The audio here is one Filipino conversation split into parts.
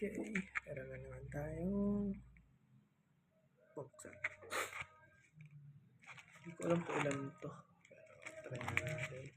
Okay, meron na naman tayong buksan. Hindi ko alam kung ilan ito. Pero try na natin.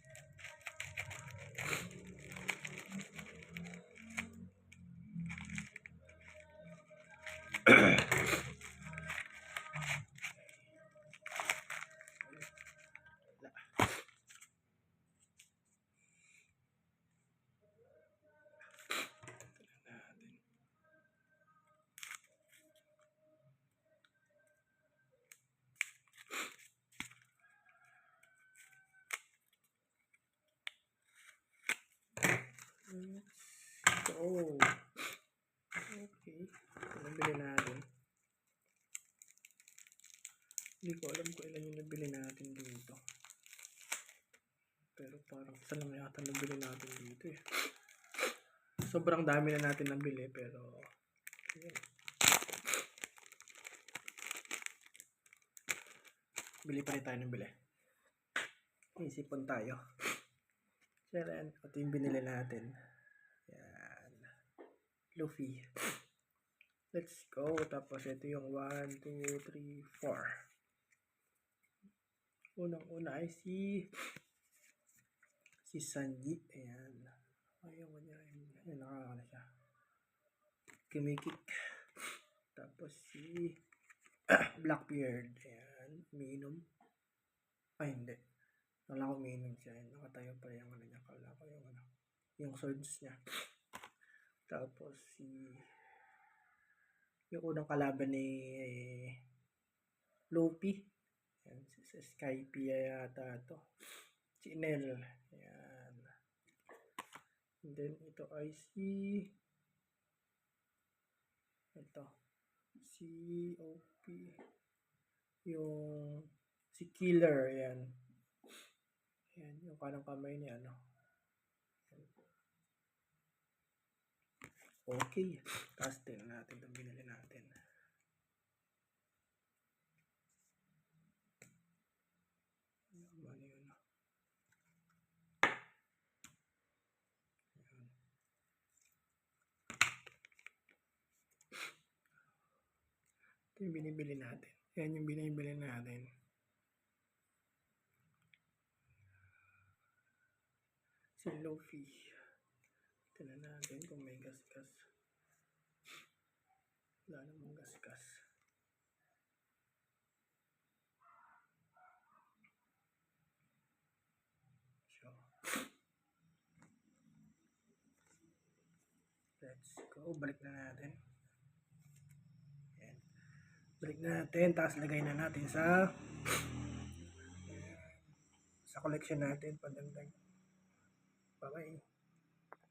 Oh, okay. Nabili natin. Hindi ko alam kung ilan yung nabili natin dito. Pero parang isa lang yata nabili natin dito eh. Sobrang dami na natin nabili pero yun. Bili pa rin tayo ng bili. Isipon tayo. So yan, ito yung binili natin. Yan. Luffy. Let's go. Tapos ito yung 1, 2, 3, 4. Unang-una ay si Sanji. Ayan. Ayaw mo niya. Ayan, nakakala siya. Kumikik. Tapos si Blackbeard. Ayan. Umiinom. Ay, hindi. Kala ko umiinom siya. Nakatayo pa yung ano niya. Kala ko yung ano. Yung swords niya. Tapos si yung unang kalaban ni Luffy. Ayan, si Skype yata ito. Si Nel. Ayan. And then ito ay si OP. Yung si Killer. Ayan. Ayan. Yung parang kamay niya. Ano. Okay. Tapos tingnan natin itong binili natin. Ano yun? Ito yung binibili natin. Yan yung binibili natin. Si Luffy. Tignan natin kung may gasgas. Wala namang gasgas. So, let's go. Balik na natin. Ayan. Balik natin. Tapos lagay na natin sa collection natin. Pandagdag. Bye-bye.